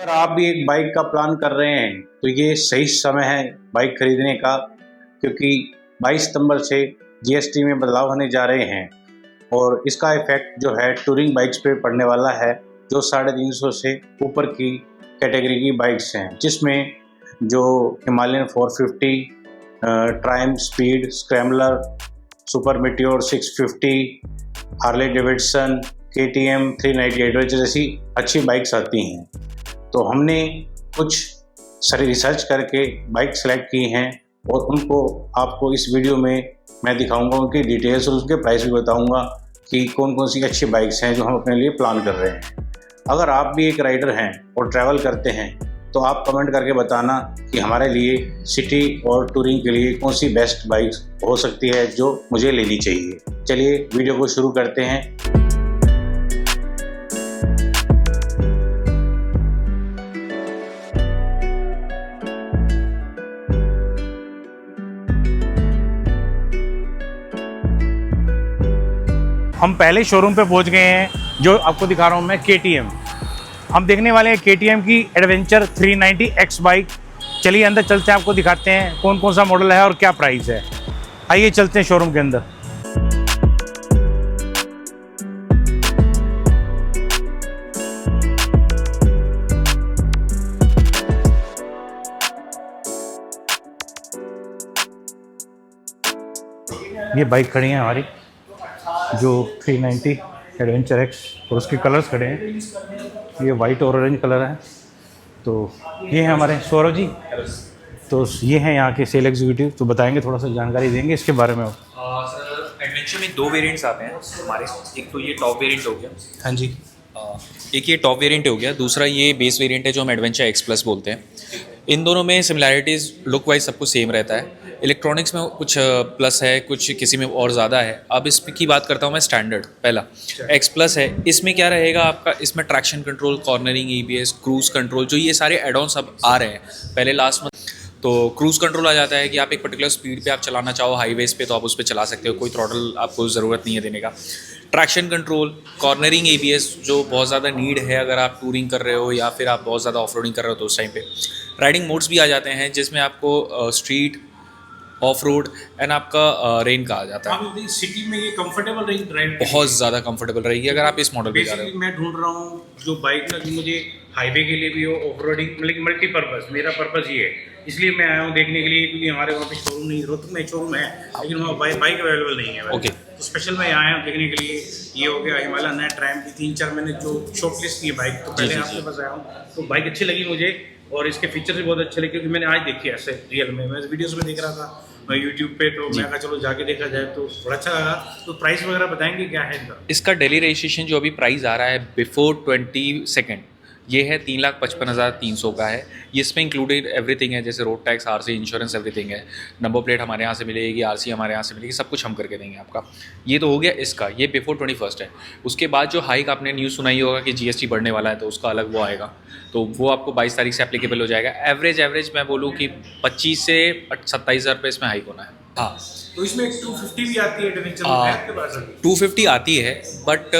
अगर आप भी एक बाइक का प्लान कर रहे हैं तो ये सही समय है बाइक खरीदने का, क्योंकि 22 सितंबर से जीएसटी में बदलाव होने जा रहे हैं और इसका इफेक्ट जो है टूरिंग बाइक्स पे पड़ने वाला है, जो 350 से ऊपर की कैटेगरी की बाइक्स हैं, जिसमें जो Himalayan 450, Triumph speed, scrambler, super meteor 650, Harley Davidson, KTM 398 जैसी अच्छी बाइक्स आती हैं। तो हमने कुछ सारी रिसर्च करके बाइक सेलेक्ट की हैं और उनको आपको इस वीडियो में मैं दिखाऊंगा, उनकी डिटेल्स और उसके प्राइस भी बताऊंगा कि कौन कौन सी अच्छी बाइक्स हैं जो हम अपने लिए प्लान कर रहे हैं। अगर आप भी एक राइडर हैं और ट्रैवल करते हैं तो आप कमेंट करके बताना कि हमारे लिए सिटी और टूरिंग के लिए कौन सी बेस्ट बाइक हो सकती है जो मुझे लेनी चाहिए। चलिए वीडियो को शुरू करते हैं। हम पहले शोरूम पे पहुंच गए हैं, जो आपको दिखा रहा हूं मैं, KTM। हम देखने वाले हैं KTM की एडवेंचर 390X बाइक। चलिए अंदर चलते हैं, आपको दिखाते हैं कौन कौन सा मॉडल है और क्या प्राइस है। आइए चलते हैं शोरूम के अंदर। ये बाइक खड़ी है हमारी, जो 390 एडवेंचर एक्स, और उसके कलर्स खड़े हैं। ये वाइट और ऑरेंज कलर है। तो ये हैं हमारे सौरभ जी, तो ये हैं यहाँ के सेल एग्जीक्यूटिव, तो बताएंगे, थोड़ा सा जानकारी देंगे इसके बारे में। सर एडवेंचर में 2 वेरिएंट्स आते हैं हमारे। एक तो ये टॉप वेरिएंट हो गया, हाँ जी, एक ये टॉप वेरिएंट हो गया, दूसरा ये बेस वेरिएंट है जो हम एडवेंचर एक्स प्लस बोलते हैं। इन दोनों में सिमिलैरिटीज़ लुक वाइज सब कुछ सेम रहता है। इलेक्ट्रॉनिक्स में कुछ प्लस है, कुछ किसी में और ज़्यादा है। अब इसकी बात करता हूँ मैं स्टैंडर्ड। पहला एक्स प्लस है, इसमें क्या रहेगा आपका, इसमें traction control, cornering, ABS, cruise control, जो ये सारे एड-ऑन्स अब आ रहे हैं। पहले लास्ट मंथ तो क्रूज़ कंट्रोल आ जाता है कि आप एक पर्टिकुलर स्पीड पे आप चलाना चाहो हाईवेज़ पे तो आप उस पर चला सकते हो, कोई थ्रॉटल आपको ज़रूरत नहीं है देने का। ट्रैक्शन कंट्रोल, कॉर्नरिंग, ABS जो बहुत ज़्यादा नीड है अगर आप टूरिंग कर रहे हो या फिर आप बहुत ज़्यादा ऑफ रोडिंग कर रहे हो तो उस टाइम पे। राइडिंग मोड्स भी आ जाते हैं जिसमें आपको स्ट्रीट, ऑफ रोड एंड आपका रेन का आ जाता है। सिटी में ये कंफर्टेबल रहेगी ड्राइव, बहुत ज़्यादा कंफर्टेबल रहेगी अगर आप इस मॉडल पे जा रहे हो। मैं ढूंढ रहा हूँ जो बाइक ना, जो मुझे हाईवे के लिए भी हो, ऑफ रोडिंग, मतलब मल्टीपर्पज़। मेरा पर्पज़ ये है, इसलिए मैं आया हूँ देखने के लिए, क्योंकि हमारे वहाँ पे शोरूम नहीं, रोहतक में शोरूम है लेकिन वहाँ बाइक अवेलेबल नहीं है। ओके, तो स्पेशल मैं आया हूँ देखने के लिए। ये हो गया हिमालयन है, ट्रायम्फ की 3-4 मैंने जो शॉर्टलिस्ट की बाइक, तो पहले आपके पास आया हूँ तो बाइक अच्छी लगी मुझे और इसके फीचर्स भी बहुत अच्छे लगे, क्योंकि मैंने आज देखी ऐसे रियल में, मैं वीडियोज़ में देख रहा था मैं यूट्यूब पे, तो मैं कहा चलो जाके देखा जाए, तो थोड़ा अच्छा लगा। तो प्राइस वगैरह बताएंगे क्या है इनका? इसका डेली रजिस्ट्रेशन जो अभी प्राइस आ रहा है बिफोर 22 ये है 3,55,300 का है। ये इसमें इंक्लूडेड एवरीथिंग है, जैसे road tax, RC, insurance, everything है। नंबर प्लेट हमारे यहाँ से मिलेगी, RC हमारे यहाँ से मिलेगी, सब कुछ हम करके देंगे आपका। ये तो हो गया इसका, ये बिफोर 21 है। उसके बाद जो हाइक आपने न्यूज़ सुनाई होगा कि GST बढ़ने वाला है, तो उसका अलग वो आएगा, तो वो आपको 22 तारीख से एप्लीकेबल हो जाएगा। एवरेज मैं बोलूँ कि 25 से 27,000 रुपये इसमें हाइक होना है। हाँ, तो इसमें 250 भी आती है एडवेंचर में, आपके पास अभी 250 आती है, बट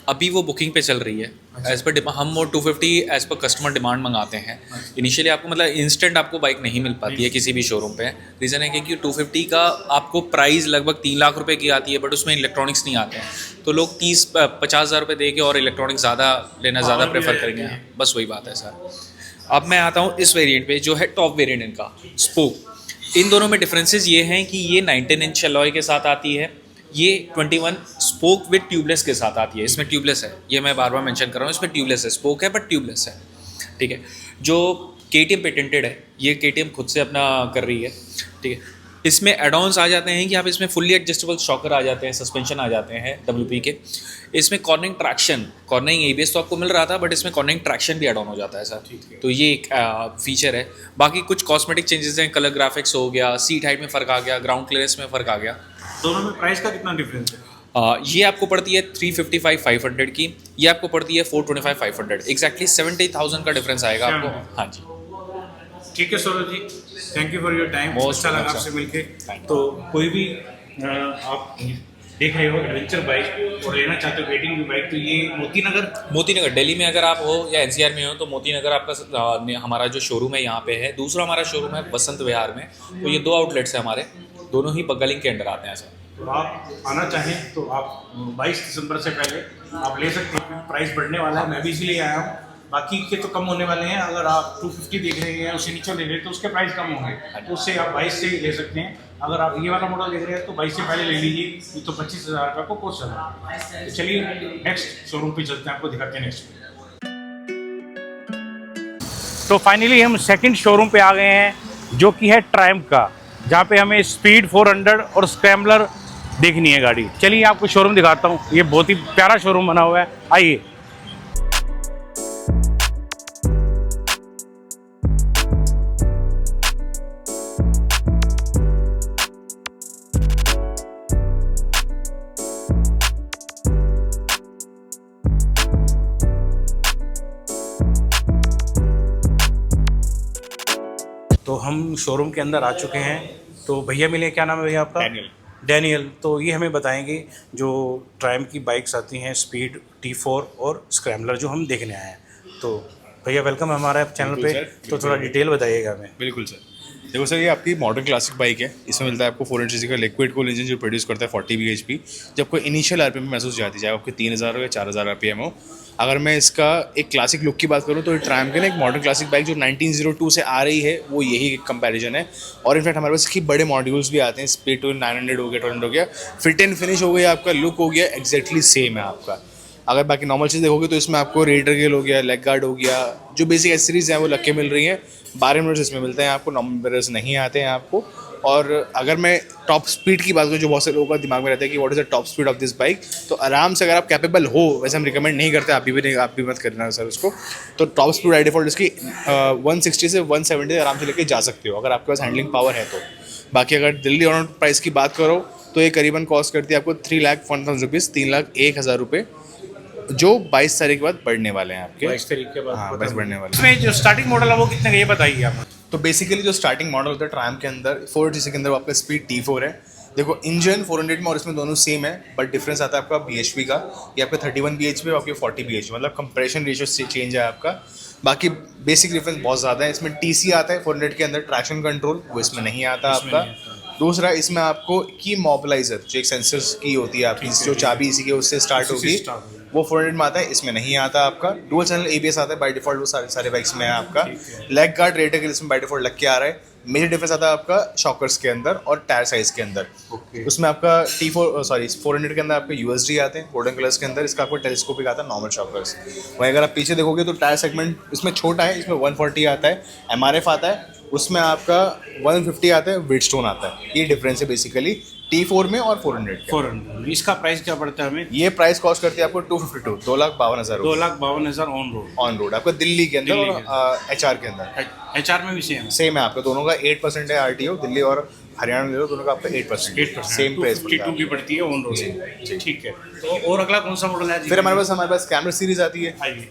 अभी वो बुकिंग पे चल रही है। एज़ पर हम और 250 एज़ पर कस्टमर डिमांड मंगाते हैं। इनिशियली आपको मतलब इंस्टेंट आपको बाइक नहीं मिल पाती है किसी भी शोरूम पे। रीज़न है कि 250 का आपको प्राइस लगभग 3 लाख रुपए की आती है, बट उसमें इलेक्ट्रॉनिक्स नहीं आते हैं, तो लोग 30-50 हज़ार रुपये दे के और इलेक्ट्रॉनिक्स ज़्यादा लेना ज़्यादा प्रेफर करेंगे। बस वही बात है सर। अब मैं आता हूँ इस वेरिएंट पे, जो है टॉप वेरिएंट इनका, स्पोक। इन दोनों में डिफरेंसेस ये हैं कि ये 19 इंच अलॉय के साथ आती है, ये 21 स्पोक विद ट्यूबलेस के साथ आती है। इसमें ट्यूबलेस है, ये मैं बार बार मेंशन कर रहा हूँ, इसमें ट्यूबलेस है, स्पोक है बट ट्यूबलेस है, ठीक है। जो KTM पेटेंटेड है, ये KTM खुद से अपना कर रही है, ठीक है। इसमें एड-ऑन्स आ जाते हैं कि आप इसमें फुल्ली एडजस्टेबल शॉकर आ जाते हैं, सस्पेंशन आ जाते हैं WP के। इसमें कॉर्नरिंग ट्रैक्शन, कॉर्नरिंग ABS तो आपको मिल रहा था, बट इसमें कॉर्नरिंग ट्रैक्शन भी एड-ऑन हो जाता है सर, तो ये एक फीचर है। बाकी कुछ कॉस्मेटिक चेंजेस हैं, कलर ग्राफिक्स हो गया, सीट हाइट में फ़र्क आ गया, ग्राउंड क्लियरेंस में फ़र्क आ गया। दोनों में प्राइस का कितना डिफरेंस है? ये आपको पड़ती है 355,500 की, ये आपको पड़ती है 425,500। एग्जैक्टली 70,000 का डिफरेंस आएगा आपको। हाँ जी, ठीक है Saurabh ji, thank you for your time. अच्छा लगा आपसे मिलके। तो कोई भी आप देख रहे हो एडवेंचर बाइक और लेना चाहते हो वेटिंग की बाइक, तो ये मोती नगर दिल्ली में अगर आप हो या एनसीआर में हो तो मोती नगर आपका हमारा जो शोरूम है यहाँ पे है। दूसरा हमारा शोरूम है बसंत विहार में। तो ये 2 आउटलेट्स हैं हमारे, दोनों ही बग्गा लिंक के अंडर आते हैं सर। तो आप आना चाहें तो आप 22 दिसंबर से पहले आप ले सकते हैं। प्राइस बढ़ने वाला है, मैं भी इसीलिए आया हूँ। बाकी के तो कम होने वाले हैं। अगर आप 250 देख रहे हैं, उससे नीचे देख रहे हैं तो उसके प्राइस कम होंगे, तो उससे आप 22 से ही ले सकते हैं। अगर आप ये वाला मॉडल देख रहे हैं तो 22 से पहले ले लीजिए, ये तो 25,000 रुपये को कोस्ट चल रहा है। तो चलिए नेक्स्ट शोरूम पे चलते हैं, आपको दिखाते हैं नेक्स्ट। तो फाइनली हम सेकंड शोरूम पे आ गए हैं, जो कि है ट्रायम्फ का, जहाँ पे हमें स्पीड 400 और स्क्रैम्बलर देखनी है गाड़ी। चलिए आपको शोरूम दिखाता हूँ। ये बहुत ही प्यारा शोरूम बना हुआ है, आइए। तो हम शोरूम के अंदर आ चुके हैं। तो भैया मिले, क्या नाम है भैया आपका? डैनियल। तो ये हमें बताएंगे जो ट्रायम्फ की बाइक्स आती हैं, स्पीड T4 और स्क्रैम्बलर, जो हम देखने आए हैं। तो भैया वेलकम हमारे चैनल पे। तो थोड़ा डिटेल बताइएगा हमें। बिल्कुल सर। देखो सर, ये आपकी मॉडर्न क्लासिक बाइक है। इसमें मिलता है आपको 400 cc का लिक्विड कूल इंजन जो प्रोड्यूस करता है 40 bhp। जब कोई इनिशियल आरपीएम महसूस जाती है, चाहे आपके 3000 हो या 4000 आरपीएम हो। अगर मैं इसका एक क्लासिक लुक की बात करूँ तो ट्रायम्फ के ना एक मॉडर्न क्लासिक बाइक जो 1902 से आ रही है, वो यही एक कंपैरिजन है। और इनफैक्ट हमारे पास इसकी बड़े मॉड्यूल्स भी आते हैं। स्पीड 900 हो गया, 1200 हो गया, फिट एंड फिनिश हो गया, आपका लुक हो गया एग्जैक्टली सेम है आपका। अगर बाकी नॉर्मल चीज़ देखोगे तो इसमें आपको रेडर गेल हो गया, लेग गार्ड हो गया, जो बेसिक एसेसरीज हैं वो लग के मिल रही हैं। 12 मिनट्स इसमें मिलते हैं आपको, नॉर्मल मिरर्स नहीं आते हैं आपको। और अगर मैं टॉप स्पीड की बात करूँ, जो बहुत से लोगों का दिमाग में रहता है कि what is the top speed of this bike, तो आराम से अगर आप कैपेबल हो, वैसे हम रिकमेंड नहीं करते, आप भी मत करना सर उसको। तो टॉप स्पीड बाय डिफॉल्ट इसकी 160 से 170 आराम से लेके जा सकते हो, अगर आपके पास हैंडलिंग पावर है तो। बाकी अगर दिल्ली ऑन प्राइस की बात करो तो ये करीबन कॉस्ट करती है आपको 3,01,000 रुपीज़, 3,01,000 रुपये, जो 22 तारीख के बाद बढ़ने वाले हैं आपके। 22 तारीख के बाद हाँ, बस बढ़ने वाले। इसमें जो स्टार्टिंग मॉडल है वो कितने का, ये बताइए आप। तो बेसिकली जो स्टार्टिंग मॉडल होता है ट्रायम्फ के अंदर 400 cc के अंदर, आपका स्पीड T4 है। देखो इंजन 400 में और इसमें दोनों सेम है, बट डिफरेंस आता है आपका BHP का। ये आपका 31 BHP और आपके 40 BHP, मतलब कंप्रेशन रेशियो से चेंज है आपका। बाकी बेसिक डिफरेंस बहुत ज़्यादा है। इसमें TC आता है 400 के अंदर, ट्रैक्शन कंट्रोल, वो इसमें नहीं आता आपका। दूसरा, इसमें आपको की मोबिलाइजर, जो एक सेंसर्स की होती है आपकी, जो चाबी इसी के उससे स्टार्ट होगी, वो 400 में आता है, इसमें नहीं आता आपका। डुअल चैनल ABS आता है बाय डिफॉल्ट, वो सारे बाइक्स में है आपका। लेग गार्ड, रेडर गेल इसमें बाय डिफॉल्ट लग के आ रहा है। मेजर डिफरेंस आता है आपका शॉकर्स के अंदर और टायर साइज के अंदर। उसमें आपका 400 के अंदर आपके USD आते हैं गोल्डन कलर्स के अंदर। इसका आपको टेलीस्कोपिक आता है नॉर्मल शॉकर्स। वहीं अगर आप पीछे देखोगे तो टायर सेगमेंट इसमें छोटा है, इसमें 140 आता है, MRF आता है, उसमें आपका 150 आता है, वेटस्टोन आता है। ये डिफरेंस है बेसिकली T4 में और 400 के। 400। इसका प्राइस क्या पड़ता है हमें? ये प्राइस कॉस्ट करती है आपको 252, 2,52,000 रुपये। 2,52,000 ऑन रोड आपका दिल्ली के अंदर और HR के अंदर। HR में भी सेम है आपका, दोनों का 8% है RTO। दिल्ली और हरियाणा में ले लो, दोनों का आपका 8% सेम प्राइस 52 की पड़ती है ऑन रोड। ठीक है। तो और अगला कौन सा मॉडल है? फिर हमारे पास कैमरा सीरीज आती है।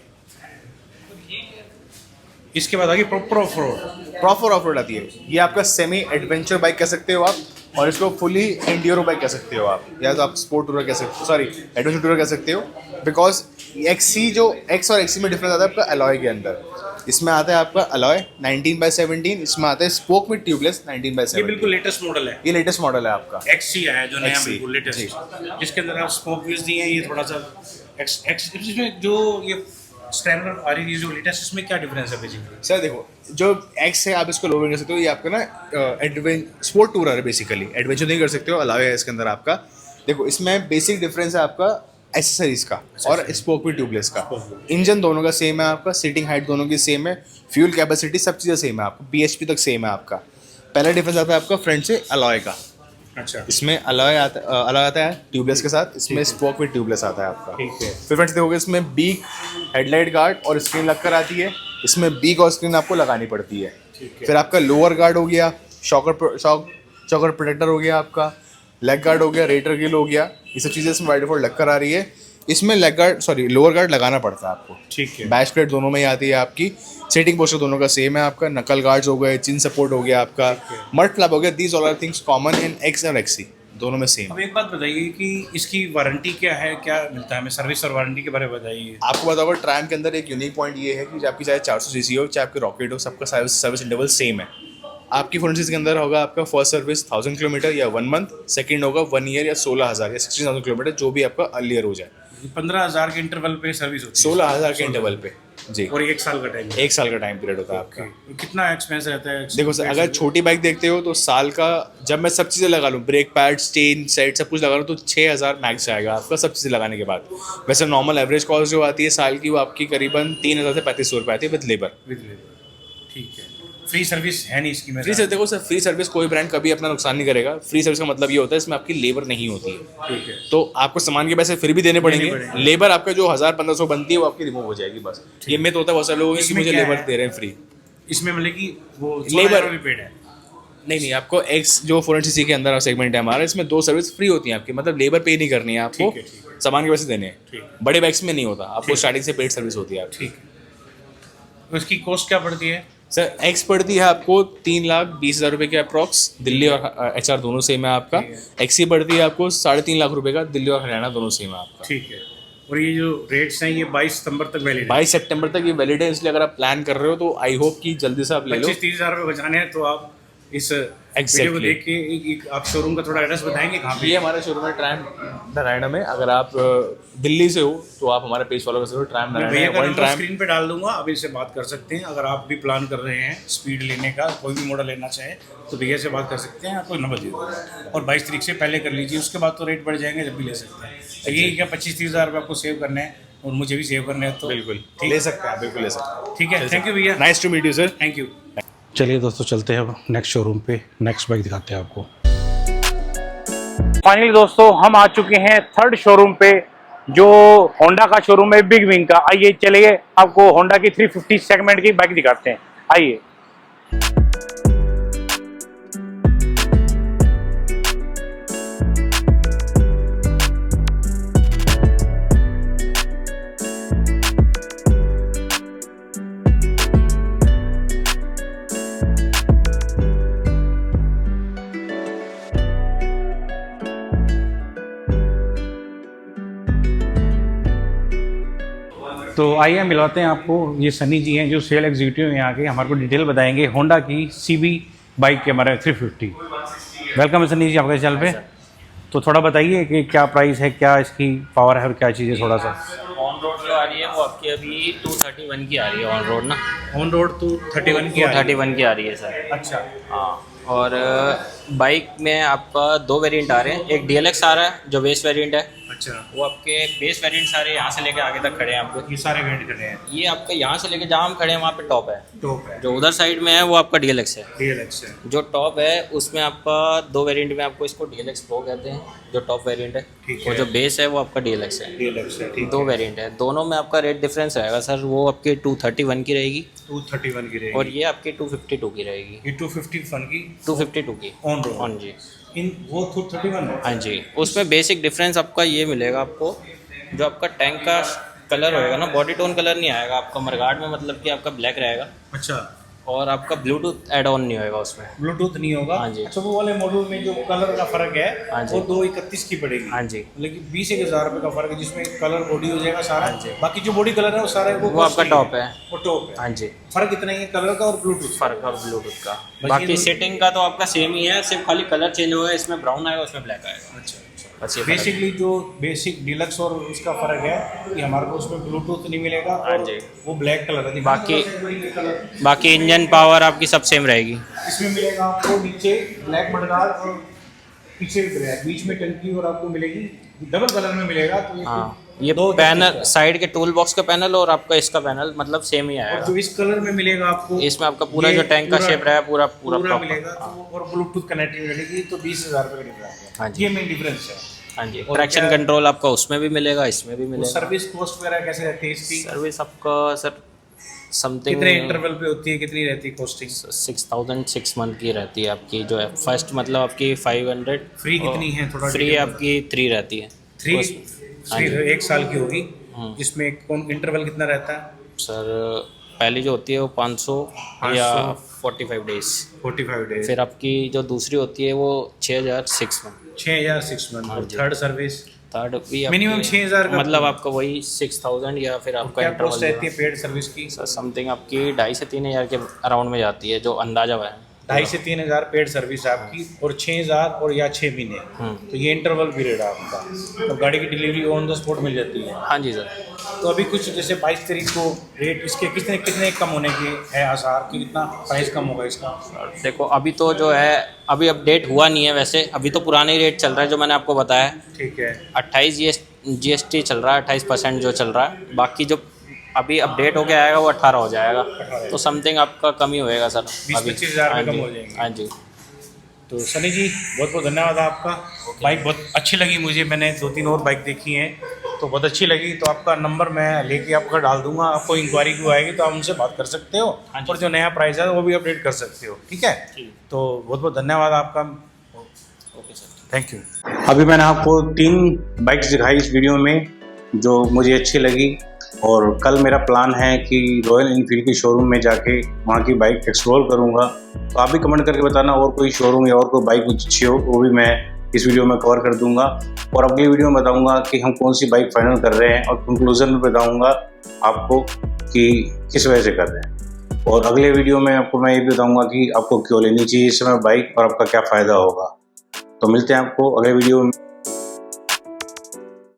इसके बाद आगे प्रॉपर ऑफ रोड आती है। ये आपका सेमी एडवेंचर बाइक कह सकते हो आप, और इसको फुली एंड्योरो बाइक कह सकते हो आप, या तो आप स्पोर्ट टूरर कह सकते हो, सॉरी एडवेंचर टूरर कह सकते हो। बिकॉज XC जो X और XC में डिफरेंस आता है आपका अलॉय के अंदर। इसमें आता है आपका अलॉय 19/17, इसमें आता है स्पोक में ट्यूबलेस 19/17। ये बिल्कुल लेटेस्ट मॉडल है। ये लेटेस्ट मॉडल है आपका, XC है जो नया, बिल्कुल लेटेस्ट, जिसके अंदर आप स्पोक व्हील्स दिए हैं। ये थोड़ा सा इसमें जो ये स्क्रैम्बलर आ रही है जो लेटेस्ट, इसमें क्या डिफरेंस है बेसिकली? सर देखो, जो X है आप इसको लोअर कर सकते हो, ये आपका ना स्पोर्ट टूरर है बेसिकली, एडवेंचर नहीं कर सकते हो, अलाउ है इसके अंदर आपका। देखो इसमें बेसिक डिफरेंस है आपका एसेसरीज का और स्पोक भी ट्यूबलेस का। इंजन दोनों का सेम है आपका, सीटिंग हाइट दोनों की सेम है, फ्यूल कैपेसिटी सब चीज़ें सेम है आपका, BHP तक सेम है आपका। पहला डिफरेंस आता है आपका फ्रंट से अलॉय का। अच्छा, इसमें अलॉय आता है ट्यूबलेस के साथ, इसमें स्पोक भी ट्यूबलेस आता है आपका। ठीक है। फिर फ्रंट से देखोगे इसमें बीक, हेडलाइट गार्ड और स्क्रीन लगकर आती है। इसमें बीक और स्क्रीन आपको लगानी पड़ती है। फिर आपका लोअर गार्ड हो गया, शॉकर प्रोटेक्टर हो गया आपका, लेग गार्ड हो गया, रेटर गिल हो गया, ये सब चीज़ें इसमें बाय डिफॉल्ट लगकर आ रही है। इसमें लोअर गार्ड लगाना पड़ता है आपको। ठीक है। बैच प्लेट दोनों में ही आती है आपकी। सीटिंग पोस्टर दोनों का सेम है आपका। नकल गार्ड्स हो गए, चिन सपोर्ट हो गया आपका, मड फ्लैप हो गया। These all are things common in X और XC दोनों में सेम। अब एक बात बताइए कि इसकी वारंटी क्या है, क्या मिलता है हमें, सर्विस और वारंटी के बारे में बताइए। आपको बताओ ट्रायम्फ के अंदर एक यूनिक पॉइंट ये है कि आपकी चाहे 400 सीसी हो चाहे आपकी रॉकेट हो, सबका सर्विस इंटरवल सेम है। आपकी 400 के अंदर होगा आपका फर्स्ट सर्विस 1000 किलोमीटर या 1 मंथ, सेकंड होगा 1 ईयर या 16,000 या 16,000 किलोमीटर, जो भी आपका अर्लियर हो जाए। 15,000 के इंटरवल पे सर्विस होती है, 16,000 के इंटरवल पे जी, और 1 साल का टाइम। 1 साल का टाइम पीरियड होता है आपका। कितना एक्सपेंस रहता है? देखो सर, अगर छोटी बाइक देखते हो तो साल का, जब मैं सब चीज़ें लगा लूँ, ब्रेक पैड, स्टेन सेट, सब कुछ लगा लूँ, तो 6,000 मैक्स आएगा आपका सब चीज़ें लगाने के बाद। वैसे नॉर्मल एवरेज कॉस्ट जो आती है साल की, वो आपकी करीबन 3,000 से 3,500 रुपये आती है विद लेबर। ठीक है। फ्री सर्विस है नहीं इसकी? फ्री सर्विस, देखो सर, फ्री सर्विस कोई ब्रांड कभी अपना नुकसान नहीं करेगा। फ्री सर्विस का मतलब ये होता है इसमें आपकी लेबर नहीं होती है। ठीक है। तो आपको सामान के पैसे फिर भी देने पड़ेंगे, लेबर आपका जो 1,000-1,500 बनती है वो आपकी रिमूव हो जाएगी बस। ये मिथ होता है बहुत सारे लोगों की कि मुझे लेबर दे रहे हैं फ्री। इसमें मतलब कि वो लेबर पेड है? नहीं, आपको एक्स जो 400cc के अंदर सेगमेंट है हमारा, इसमें 2 सर्विस फ्री होती है आपकी, मतलब लेबर पे नहीं करनी है आपको, सामान के पैसे देने हैं। बड़े बाइक्स में नहीं होता, आपको स्टार्टिंग से पेड सर्विस होती है आपकी। ठीक है। उसकी कॉस्ट क्या पड़ती है सर? एक्स पड़ती है आपको 3,20,000 रुपये के अप्रॉक्स, दिल्ली और HR दोनों सेम है आपका। एक्सी पड़ती है आपको 3.5 लाख रुपये का, दिल्ली और हरियाणा दोनों सेम है आपका। ठीक है। और ये जो रेट्स हैं ये 22 सितंबर तक वैलिड है? 22 सितंबर तक ये वैलिड है, इसलिए अगर आप प्लान कर रहे हो तो आई होप कि जल्दी से आप ले लो। 25-30 हज़ार रुपये बचाने हैं तो आप इस वीडियो को देख के आप शोरूम का थोड़ा एड्रेस बताएंगे कहाँ पे? ये हमारा शोरूम है ट्रायम्फ नारायण में। अगर आप दिल्ली से हो तो आप हमारे पेज फॉलो कर सकते हो, ट्रायम्फ नारायण में। स्क्रीन पे डाल दूंगा, आप इनसे बात कर सकते हैं। अगर आप भी प्लान कर रहे हैं स्पीड लेने का, कोई भी मॉडल लेना चाहे तो भैया से बात कर सकते हैं, आपको नंबर दे दूँगा। और 22 तारीख से पहले कर लीजिए, उसके बाद तो रेट बढ़ जाएंगे, जब भी ले सकते हैं। तो ये क्या 25-30 हज़ार रुपये आपको सेव करने हैं और मुझे भी सेव करने हैं, तो बिल्कुल ले सकते हैं, बिल्कुल ले सकते हैं। ठीक है। थैंक यू भैया, nice to meet you sir. Thank you. चलिए दोस्तों, चलते हैं अब नेक्स्ट शोरूम पे, नेक्स्ट बाइक दिखाते हैं आपको। फाइनली दोस्तों हम आ चुके हैं थर्ड शोरूम पे, जो होंडा का शोरूम है, बिग विंग का। आइए चलिए आपको होंडा की 350 सेगमेंट की बाइक दिखाते हैं, आइए। तो आइए मिलवाते हैं आपको, ये सनी जी हैं जो सेल एग्जीक्यूटिव हैं यहाँ के, हमारे को डिटेल बताएंगे होंडा की CB बाइक के हमारे 350। वेलकम है सनी जी आपके चैनल पे। तो थोड़ा बताइए कि क्या प्राइस है, क्या इसकी पावर है और क्या चीज़ है थोड़ा सा। ऑन रोड जो आ रही है वो आपकी अभी 231 की आ रही है ऑन रोड ना। ऑन रोड 231 की 231 की आ रही है सर। अच्छा। हाँ, और बाइक में आपका 2 वेरिएंट आ रहे हैं। एक DLX आ रहा है जो बेस वेरिएंट है। अच्छा। वो आपके बेस वेरिएंट सारे यहाँ से लेके आगे तक खड़े हैं आपको। ये सारे वेरिएंट कर रहे हैं? ये आपका यहाँ से लेके जहाँ हम खड़े हैं वहाँ पे टॉप है। टॉप है। जो उधर साइड में है वो आपका DLX है। DLX है। जो टॉप है उसमें आपका 2 वेरिएंट में आपको इसको DLX Pro कहते हैं, जो टॉप वेरिएंट है। ठीक और है। जो बेस है वो आपका DLX है। DLX है, ठीक। 2 वेरिएंट है, दोनों में आपका रेट डिफरेंस रहेगा सर। वो आपकी 231 की रहेगी 231 की रहेगी, और ये आपकी 252 की रहेगी। ये 251 की 252 की ऑन रोड। हाँ जी, इन वो 231 है। हाँ जी। उसमें बेसिक डिफरेंस आपका ये मिलेगा आपको, जो आपका टैंक का कलर होएगा ना, बॉडी टोन कलर नहीं आएगा आपका मरगार्ड में, मतलब कि आपका ब्लैक रहेगा। अच्छा। और आपका ब्लूटूथ ऐड ऑन नहीं होएगा उसमें। ब्लूटूथ नहीं होगा? हाँ जी। अच्छा, वो वाले मॉडल में जो कलर का फर्क है हाँ जी। वो 231 की पड़ेगी। हाँ जी। लेकिन 20,000 रुपये का फर्क है, जिसमें कलर बॉडी हो जाएगा सारा। हाँ जी। बाकी जो बॉडी कलर है वो सारा वो आपका टॉप है। वो टॉप है। हाँ जी। फर्क इतना ही है कलर का और ब्लूटूथ। फर्क और ब्लूटूथ का। बस बाकी ये सेटिंग का तो आपका सेम ही है, सिर्फ खाली कलर चेंज होगा। इसमें ब्राउन आएगा, उसमें ब्लैक आएगा। अच्छा। बस ये फर्क है। बेसिकली जो बेसिक डीलक्स और उसका फर्क है कि हमारे को उसमें ब्लूटूथ नहीं मिलेगा। हाँ जी। वो ब्लैक कलर है। बाकी इंजन पावर आपकी सब सेम रहेगी। इसमें मिलेगा आपको नीचे ब्लैक मडगार्ड और पीछे ब्लैक, बीच में टंकी, और आपको मिलेगी डबल कलर में मिलेगा। तो ये हाँ, ये पैनल साइड के टूल बॉक्स का पैनल और आपका इसका पैनल मतलब सेम ही और आएगा। जो इस कलर में मिलेगा आपको, इसमें आपका पूरा जो टैंक का शेप रहा है पूरा पूरा मिलेगा। तो और ब्लूटूथ कनेक्टिंग मिलेगी, तो 20,000 रुपये का डिफरेंस है। हाँ जी। ये मेन डिफरेंस है। हाँ जी। ट्रैक्शन कंट्रोल आपका उसमें भी मिलेगा, इसमें भी मिलेगा। सर्विस कॉस्ट वगैरह कैसे रहती है इसकी? सर्विस आपका सर समथिंग कितने इंटरवल पे होती है, कितनी रहती है कॉस्टिंग? 6,000 6 मंथ की रहती है आपकी, जो है फर्स्ट मतलब आपकी 500। फ्री कितनी है थोड़ा? फ्री आपकी 3 रहती है। 3 1 साल की होगी। इसमें कौन इंटरवल कितना रहता है सर? पहली जो होती है वो 500 या 45 डेज। 45 डेज। फिर आपकी जो दूसरी होती है वो 6,000 6 मंथ। 6,000 6 मंथ और थर्ड सर्विस थर्ड भी मिनिमम 6,000 का मतलब आपका वही 6,000 या फिर आपका क्या कॉस्ट रहती है पेड सर्विस की? समथिंग आपकी 2,500 से 3,000 के अराउंड में जाती है, जो अंदाजा हुआ है। 2,500 से 3,000 पेड सर्विस आपकी और 6,000 और या 6 महीने, तो ये इंटरवल पीरियड है आपका। तो गाड़ी की डिलीवरी ऑन द स्पॉट मिल जाती है। हाँ जी सर। तो अभी कुछ जैसे 22 तारीख को रेट इसके कितने कितने कम होने के है आसार कि कितना प्राइस कम होगा इसका? देखो अभी तो जो है अभी अपडेट हुआ नहीं है, वैसे अभी तो पुराना ही रेट चल रहा है जो मैंने आपको बताया। ठीक है। 28 GST चल रहा है, 28% जो चल रहा है। बाकी जो अभी अपडेट होके आएगा वो 18 हो जाएगा, तो समथिंग आपका कम ही होएगा सर। 20-25 हज़ार में कम हो जाएंगे। हाँ जी। तो सनी जी बहुत बहुत धन्यवाद आपका। बाइक बहुत अच्छी लगी मुझे, मैंने 2-3 और बाइक देखी हैं तो बहुत अच्छी लगी। तो आपका नंबर मैं लेके आपका डाल दूंगा, आपको इंक्वायरी क्यों आएगी तो आप उनसे बात कर सकते हो और जो नया प्राइस है वो भी अपडेट कर सकते हो। ठीक है, तो बहुत बहुत धन्यवाद आपका। Okay sir, thank you. अभी मैंने आपको 3 बाइक्स दिखाई इस वीडियो में जो मुझे अच्छी लगी, और कल मेरा प्लान है कि रॉयल एनफील्ड की शोरूम में जाके वहाँ की बाइक एक्सप्लोर करूँगा। तो आप भी कमेंट करके बताना और कोई शोरूम या और कोई बाइक कुछ अच्छी हो, वो भी मैं इस वीडियो में कवर कर दूंगा। और अगली वीडियो में बताऊंगा कि हम कौन सी बाइक फाइनल कर रहे हैं और कंक्लूजन में बताऊंगा आपको कि किस वजह से कर रहे हैं। और अगले वीडियो में आपको मैं ये भी बताऊंगा कि आपको क्यों लेनी चाहिए इस समय बाइक और आपका क्या फ़ायदा होगा। तो मिलते हैं आपको अगले वीडियो में।